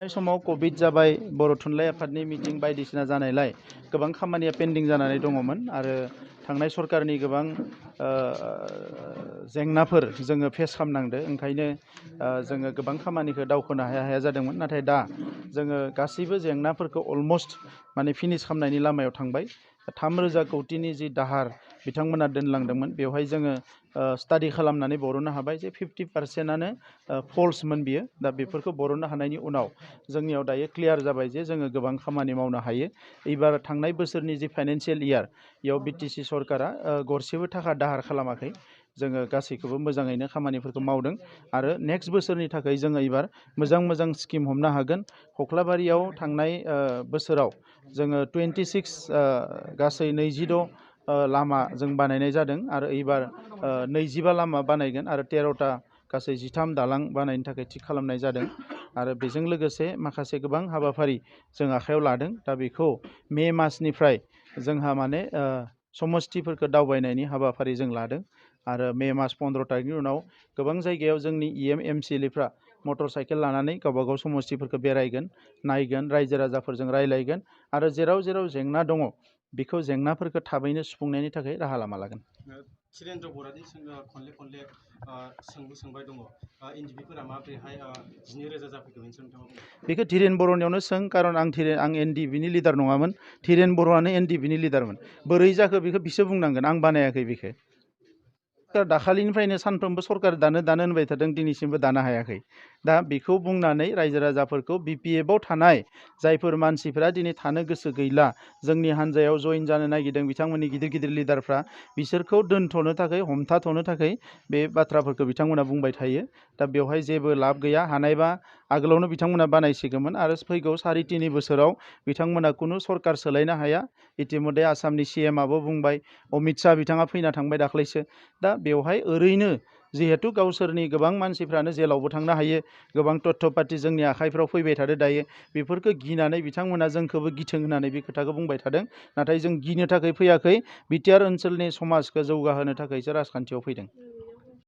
समाव कोविड जाबाय बर' थुनलाइ आफादनि मिटिं बायदिसिना जानायलाय गोबां खामानिया पेन्डिं जानानै दङमोन आरो थांनाय सरकारनि गोबां जेंनाफोर जोङो फेस खालामनांदों। ओंखायनो जोङो गोबां खामानिखौ दावखोनो हाया जादोंमोन। नाथाय दा जोङो गासैबो जेंनाफोरखौ अलमोस्ट माने फिनिश खालामनायनि लामायाव थांबाय। 3,000 कौटिनि जि दाहार बिथांमोना दोनलांदोंमोन बेवहाय जोङो स्टाडि खालामनानै बरननो हाबाय जे 50%आनो फल्समोन बियो। दा बेफोरखौ बरननो हानायनि उनाव जोंनियाव दायो क्लियार जाबाय जे जोङो गोबां खामानि मावनो हायो। एबार थांनाय बोसोरनि जि फाइनान्सियेल इयार बेयाव बिटिसि सरकारा गरसेबो थाखा दाहार खालामाखै। जोङो गासैखौबो मोजाङैनो खामानिफोरखौ मावदों आरो नेक्स्ट बोसोरनि थाखाय जोङो एबार मोजां स्किम हमनो हागोन। कख्लाबारियाव थांनाय बोसोराव जोङो 26 गासै 26 लामा जों बानायनाय जादों आरो एबार 25 लामा बानायगोन आरो 13टा गासै 13 दालां बानायनो थाखाय थिग खालामनाय जादों आरो बेजों लोगोसे माखासे गोबां हाबाफारि जों आखायाव लादों। दा बेखौ मे मासनिफ्राय जोंहा माने समस्थिफोरखौ दावबायनायनि हाबाफारि जों लादों आरो मे मास 15 तारिखनि उनाव गोबां जायगायाव जोंनि एमसिएलएफ्रा मटर साइकेल लानानै गावबागाव समस्थिफोरखौ बेरायगोन, नायगोन, रायजो राजाफोरजों रायलायगोन आरो जेराव जेंना दङ बेखौ जेंनाफोरखौ थाबैनो सुफुंनायनि थाखाय राहा लामा लागोन। धीरेन्द्र बरानि खनले सोंबाय दङ एनडिपिफोरा माबोरैहाय 12,000 जाफैखो बेखौ धीरेन बर'नियावनो सों, खारन आं एनडिपिनि लिडार नङामोन। धीरेन बर'आनो एनडिपिनि लिडारमोन। बोरै जाखो बेखौ बिसोर बुंनांगोन, आं बानायाखै बेखौ। दाखालिनिफ्रायनो सानफ्रोमबो सरकार दानो होनबाय थादों, दिनैसिमबो दानो हायाखै। दा बेखौ बुंनानै रायजो राजाफोरखौ बिपिएफआव थानाय जायफोर मानसिफ्रा दिनै थानो गोसो गैला, जोंनि हान्जायाव जइन जानो नागिरदों बिथांमोननि गिदिर लिडारफ्रा, बिसोरखौ दोनथ'नो थाखाय, हमथाथ'नो थाखाय बे बाथ्राफोरखौ बिथांमोना बुंबाय थायो। दा बेवहाय जेबो लाब गैया। हानायबा आगोलावनो बिथांमोना बानायसिगौमोन आरो फैगौ 3.5 बोसोराव बिथांमोना खुनु सरकार सोलायनो हाया। इतिमध्य आसामनि सिएमआबो बुंबाय, अमित शाह बिथाङा फैना थांबाय दाख्लैसो। दा बेवहाय ओरैनो जिहेतु गावसोरनि गोबां मानसिफ्रानो जेलावबो थांनो हायो, गोबां तथ्य पाति जोंनि आखाइफ्राव फैबाय थादों दायो, बेफोरखौ गिनानै बिथांमोना जोंखौबो गिथों होननानै बे खोथाखौ बुंबाय थादों। नाथाय जों गिनो थाखाय फैयाखै, बिटिआर ओनसोलनि समाजखौ जौगाहोनो थाखायसो राजखान्थियाव फैदों।